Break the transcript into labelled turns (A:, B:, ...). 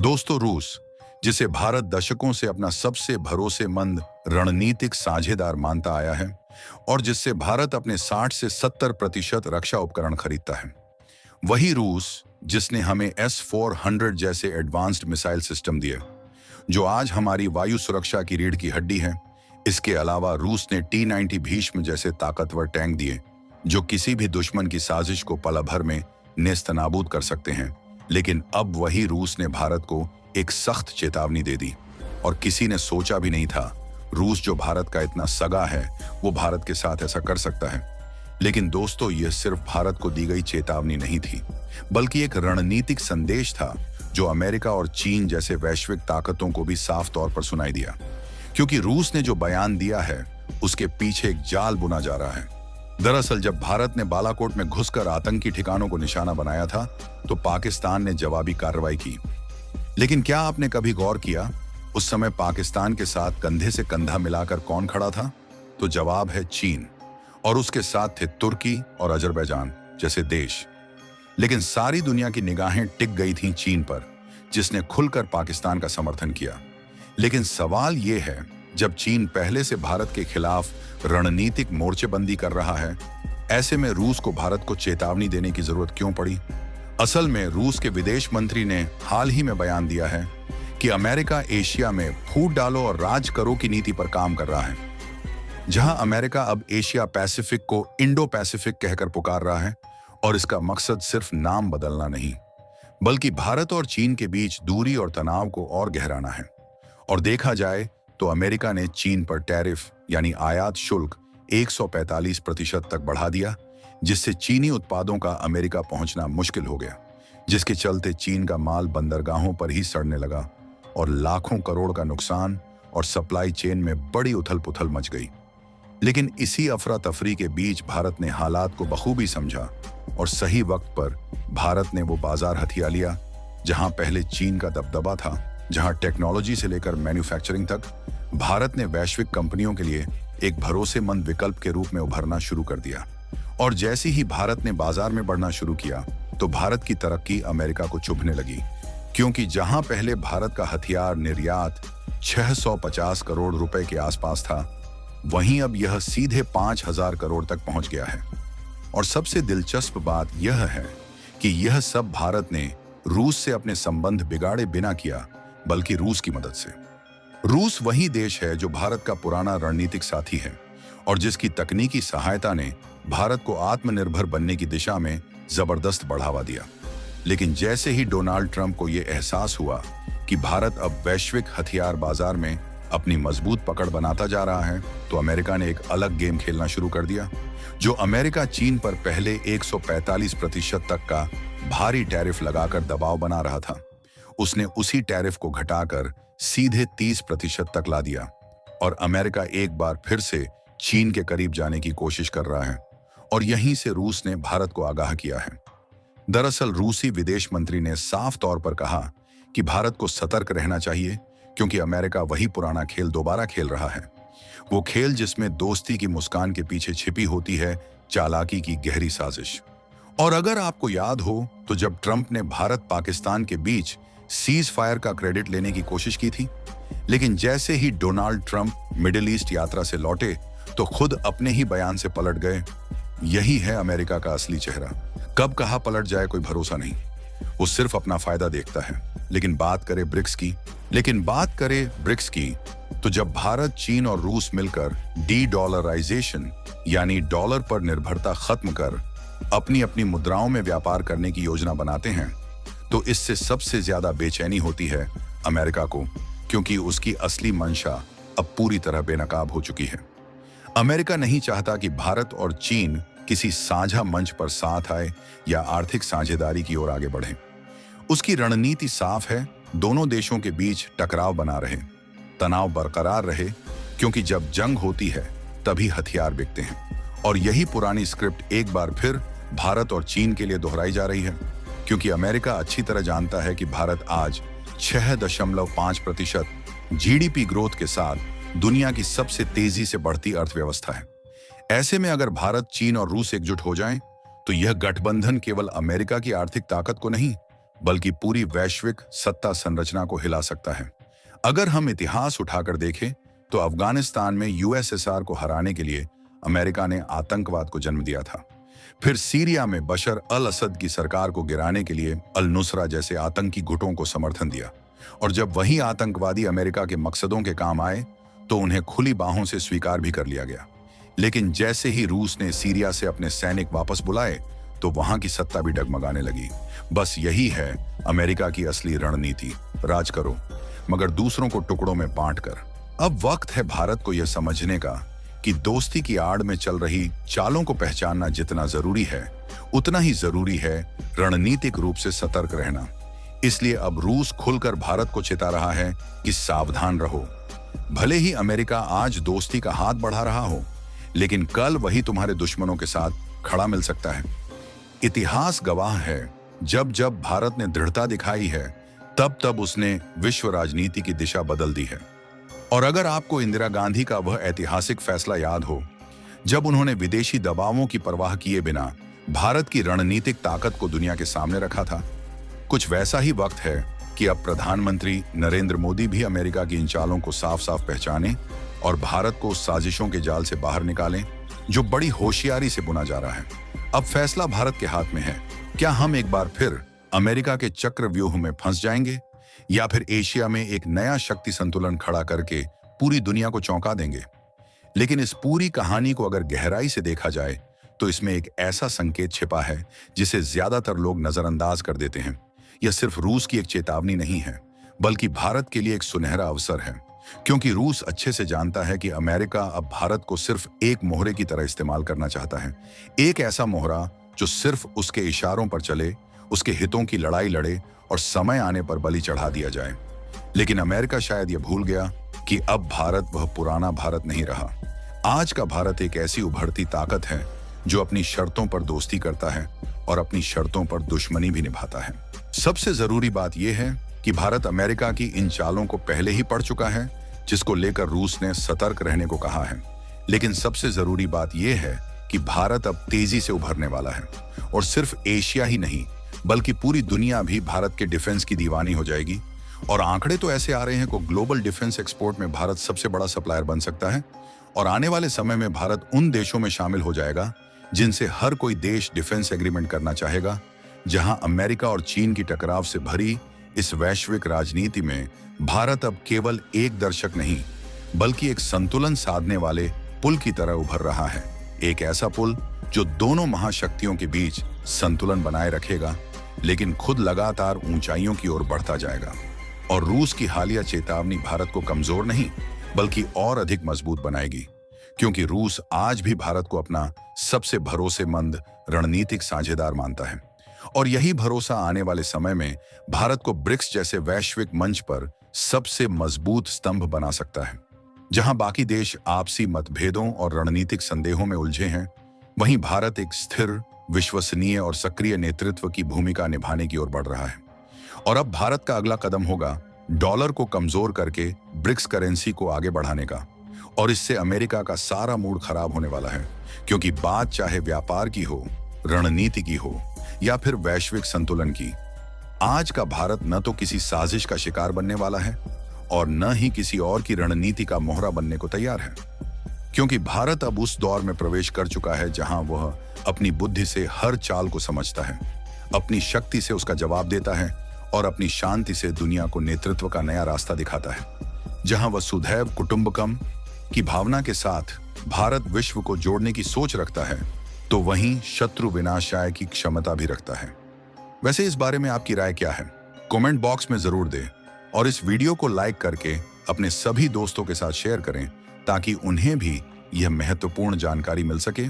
A: दोस्तों, रूस, जिसे भारत दशकों से अपना सबसे भरोसेमंद रणनीतिक साझेदार मानता आया है और जिससे भारत अपने 60 से 70% रक्षा उपकरण खरीदता है, वही रूस जिसने हमें S-400 जैसे एडवांस्ड मिसाइल सिस्टम दिए, जो आज हमारी वायु सुरक्षा की रीढ़ की हड्डी है। इसके अलावा रूस ने T-90 भीष्म जैसे ताकतवर टैंक दिए, जो किसी भी दुश्मन की साजिश को पल भर में नेस्तनाबूद कर सकते हैं। लेकिन अब वही रूस ने भारत को एक सख्त चेतावनी दे दी, और किसी ने सोचा भी नहीं था रूस, जो भारत का इतना सगा है, वो भारत के साथ ऐसा कर सकता है। लेकिन दोस्तों, यह सिर्फ भारत को दी गई चेतावनी नहीं थी, बल्कि एक रणनीतिक संदेश था जो अमेरिका और चीन जैसे वैश्विक ताकतों को भी साफ तौर पर सुनाई दिया। क्योंकि रूस ने जो बयान दिया है, उसके पीछे एक जाल बुना जा रहा है। दरअसल जब भारत ने बालाकोट में घुसकर आतंकी ठिकानों को निशाना बनाया था, तो पाकिस्तान ने जवाबी कार्रवाई की। लेकिन क्या आपने कभी गौर किया, उस समय पाकिस्तान के साथ कंधे से कंधा मिलाकर कौन खड़ा था? तो जवाब है चीन, और उसके साथ थे तुर्की और अजरबैजान जैसे देश। लेकिन सारी दुनिया की निगाहें टिक गई थीं चीन पर, जिसने खुलकर पाकिस्तान का समर्थन किया। लेकिन सवाल यह है, जब चीन पहले से भारत के खिलाफ रणनीतिक मोर्चेबंदी कर रहा है, ऐसे में रूस को भारत को चेतावनी देने की जरूरत क्यों पड़ी? असल में रूस के विदेश मंत्री ने हाल ही में बयान दिया है कि अमेरिका एशिया में फूट डालो और राज करो की नीति पर काम कर रहा है। जहां अमेरिका अब एशिया पैसिफिक को इंडो पैसिफिक कहकर पुकार रहा है, और इसका मकसद सिर्फ नाम बदलना नहीं, बल्कि भारत और चीन के बीच दूरी और तनाव को और गहराना है। और देखा जाए तो अमेरिका ने चीन पर टैरिफ यानी आयात शुल्क 145% तक बढ़ा दिया, जिससे चीनी उत्पादों का अमेरिका पहुंचना मुश्किल हो गया, जिसके चलते चीन का माल बंदरगाहों पर ही सड़ने लगा और लाखों करोड़ का नुकसान और सप्लाई चेन में बड़ी उथल पुथल मच गई। लेकिन इसी अफरा तफरी के बीच भारत ने हालात को बखूबी समझा और सही वक्त पर भारत ने वो बाजार हथिया लिया जहां पहले चीन का दबदबा था, जहां टेक्नोलॉजी से लेकर मैन्युफैक्चरिंग तक भारत ने वैश्विक कंपनियों के लिए एक भरोसेमंद विकल्प के रूप में उभरना शुरू कर दिया। और जैसे ही भारत ने बाजार में बढ़ना शुरू किया, तो भारत की तरक्की अमेरिका को चुभने लगी, क्योंकि जहां पहले भारत का हथियार निर्यात 650 करोड़ रुपए के आसपास था, वहीं अब यह सीधे 5000 करोड़ तक पहुंच गया है। और सबसे दिलचस्प बात यह है कि यह सब भारत ने रूस से अपने संबंध बिगाड़े बिना किया, बल्कि रूस की मदद से। रूस वही देश है जो भारत का पुराना रणनीतिक साथी है और जिसकी तकनीकी सहायता ने भारत को आत्मनिर्भर बनने की दिशा में जबरदस्त बढ़ावा दिया। लेकिन जैसे ही डोनाल्ड ट्रंप को यह एहसास हुआ कि भारत अब वैश्विक हथियार बाजार में अपनी मजबूत पकड़ बनाता जा रहा है, तो अमेरिका ने एक अलग गेम खेलना शुरू कर दिया। जो अमेरिका चीन पर पहले 145% तक का भारी टैरिफ लगाकर दबाव बना रहा था, उसने उसी टैरिफ को घटाकर सीधे 30% तक ला दिया, और अमेरिका एक बार फिर से चीन के करीब जाने की कोशिश कर रहा है। और यहीं से रूस ने भारत को आगाह किया है। दरअसल रूसी विदेश मंत्री ने साफ तौर पर कहा कि भारत को सतर्क रहना चाहिए, क्योंकि अमेरिका वही पुराना खेल दोबारा खेल रहा है। वो खेल जिसमें दोस्ती की मुस्कान के पीछे छिपी होती है चालाकी की गहरी साजिश। और अगर आपको याद हो, तो जब ट्रंप ने भारत पाकिस्तान के बीच सीज फायर का क्रेडिट लेने की कोशिश की थी, लेकिन जैसे ही डोनाल्ड ट्रंप मिडिल ईस्ट यात्रा से लौटे, तो खुद अपने ही बयान से पलट गए। यही है अमेरिका का असली चेहरा। कब कहाँ पलट जाए कोई भरोसा नहीं, वो सिर्फ अपना फायदा देखता है। लेकिन बात करें ब्रिक्स की, तो जब भारत, चीन और रूस मिलकर डी-डॉलराइजेशन यानी डॉलर पर निर्भरता खत्म कर अपनी अपनी मुद्राओं में व्यापार करने की योजना बनाते हैं, तो इससे सबसे ज्यादा बेचैनी होती है अमेरिका को, क्योंकि उसकी असली मंशा अब पूरी तरह बेनकाब हो चुकी है। अमेरिका नहीं चाहता कि भारत और चीन किसी साझा मंच पर साथ आए या आर्थिक साझेदारी की ओर आगे बढ़े। उसकी रणनीति साफ है, दोनों देशों के बीच टकराव बना रहे, तनाव बरकरार रहे, क्योंकि जब जंग होती है तभी हथियार बिकते हैं। और यही पुरानी स्क्रिप्ट एक बार फिर भारत और चीन के लिए दोहराई जा रही है, क्योंकि अमेरिका अच्छी तरह जानता है कि भारत आज 6.5% जीडीपी ग्रोथ के साथ दुनिया की सबसे तेजी से बढ़ती अर्थव्यवस्था है। ऐसे में अगर भारत, चीन और रूस एकजुट हो जाएं, तो यह गठबंधन केवल अमेरिका की आर्थिक ताकत को नहीं, बल्कि पूरी वैश्विक सत्ता संरचना को हिला सकता है। अगर हम इतिहास उठाकर देखें तो अफगानिस्तान में यूएसएसआर को हराने के लिए अमेरिका ने आतंकवाद को जन्म दिया था। फिर सीरिया में बशर अल असद की सरकार को गिराने के लिए अल नुसरा जैसे आतंकी गुटों को समर्थन दिया। और जब वही आतंकवादी अमेरिका के मकसदों के काम आए तो उन्हें खुली बाहों से स्वीकार भी कर लिया गया। लेकिन जैसे ही रूस ने सीरिया से अपने सैनिक वापस बुलाए तो वहां की सत्ता भी डगमगाने लगी। बस यही है अमेरिका की असली रणनीति, राज करो मगर दूसरों को टुकड़ों में बांट कर। अब वक्त है भारत को यह समझने का कि दोस्ती की आड़ में चल रही चालों को पहचानना जितना जरूरी है उतना ही जरूरी है रणनीतिक रूप से सतर्क रहना। इसलिए अब रूस खुलकर भारत को चेता रहा है कि सावधान रहो। भले ही अमेरिका आज दोस्ती का हाथ बढ़ा रहा हो, लेकिन कल वही तुम्हारे दुश्मनों के साथ खड़ा मिल सकता है। इतिहास गवाह है, जब जब भारत ने दृढ़ता दिखाई है तब तब उसने विश्व राजनीति की दिशा बदल दी है। और अगर आपको इंदिरा गांधी का वह ऐतिहासिक फैसला याद हो जब उन्होंने विदेशी दबावों की परवाह किए बिना भारत की रणनीतिक ताकत को दुनिया के सामने रखा था, कुछ वैसा ही वक्त है कि अब प्रधानमंत्री नरेंद्र मोदी भी अमेरिका की इन चालों को साफ साफ पहचाने और भारत को उस साजिशों के जाल से बाहर निकालें जो बड़ी होशियारी से बुना जा रहा है। अब फैसला भारत के हाथ में है। क्या हम एक बार फिर अमेरिका के चक्रव्यूह में फंस जाएंगे या फिर एशिया में एक नया शक्ति संतुलन खड़ा करके पूरी दुनिया को चौंका देंगे? लेकिन इस पूरी कहानी को अगर गहराई से देखा जाए तो इसमें एक ऐसा संकेत छिपा है जिसे ज्यादातर लोग नजरअंदाज कर देते हैं। यह सिर्फ रूस की एक चेतावनी नहीं है, बल्कि भारत के लिए एक सुनहरा अवसर है, क्योंकि रूस अच्छे से जानता है कि अमेरिका अब भारत को सिर्फ एक मोहरे की तरह इस्तेमाल करना चाहता है। एक ऐसा मोहरा जो सिर्फ उसके इशारों पर चले, उसके हितों की लड़ाई लड़े और समय आने पर बलि चढ़ा दिया जाए। लेकिन अमेरिका शायद यह भूल गया कि अब भारत वह पुराना भारत नहीं रहा। आज का भारत एक ऐसी उभरती ताकत है जो अपनी शर्तों पर दोस्ती करता है और अपनी शर्तों पर दुश्मनी भी निभाता है। सबसे जरूरी बात यह है कि भारत अमेरिका की इन चालों को पहले ही पढ़ चुका है, जिसको लेकर रूस ने सतर्क रहने को कहा है। लेकिन सबसे जरूरी बात यह है कि भारत अब तेजी से उभरने वाला है और सिर्फ एशिया ही नहीं बल्कि पूरी दुनिया भी भारत के डिफेंस की दीवानी हो जाएगी। और आंकड़े तो ऐसे आ रहे हैं कि ग्लोबल डिफेंस एक्सपोर्ट में भारत सबसे बड़ा सप्लायर बन सकता है और आने वाले समय में भारत उन देशों में शामिल हो जाएगा जिनसे हर कोई देश डिफेंस एग्रीमेंट करना चाहेगा। जहां अमेरिका और चीन की टकराव से भरी इस वैश्विक राजनीति में भारत अब केवल एक दर्शक नहीं बल्कि एक संतुलन साधने वाले पुल की तरह उभर रहा है। एक ऐसा पुल जो दोनों महाशक्तियों के बीच संतुलन बनाए रखेगा, लेकिन खुद लगातार ऊंचाइयों की ओर बढ़ता जाएगा। और रूस की हालिया चेतावनी भारत को कमजोर नहीं बल्कि और अधिक मजबूत बनाएगी, क्योंकि रूस आज भी भारत को अपना सबसे भरोसेमंद रणनीतिक साझेदार मानता है। और यही भरोसा आने वाले समय में भारत को ब्रिक्स जैसे वैश्विक मंच पर सबसे मजबूत स्तंभ बना सकता है। जहां बाकी देश आपसी मतभेदों और रणनीतिक संदेहों में उलझे हैं, वहीं भारत एक स्थिर, विश्वसनीय और सक्रिय नेतृत्व की भूमिका निभाने की ओर बढ़ रहा है। और अब भारत का अगला कदम होगा डॉलर को कमजोर करके ब्रिक्स करेंसी को आगे बढ़ाने का। और इससे अमेरिका का सारा मूड खराब होने वाला है, क्योंकि बात चाहे व्यापार की हो, रणनीति की हो या फिर वैश्विक संतुलन की, आज का भारत न तो किसी साजिश का शिकार बनने वाला है और न ही किसी और की रणनीति का मोहरा बनने को तैयार है। क्योंकि भारत अब उस दौर में प्रवेश कर चुका है जहां वह अपनी बुद्धि से हर चाल को समझता है, अपनी शक्ति से उसका जवाब देता है और अपनी शांति से दुनिया को नेतृत्व का नया रास्ता दिखाता है। जहां वह सुधैव कुटुंबकम की भावना के साथ भारत विश्व को जोड़ने की सोच रखता है, तो वहीं शत्रु विनाशाय की क्षमता भी रखता है। वैसे इस बारे में आपकी राय क्या है? कमेंट बॉक्स में जरूर दें और इस वीडियो को लाइक करके अपने सभी दोस्तों के साथ शेयर करें ताकि उन्हें भी यह महत्वपूर्ण जानकारी मिल सके।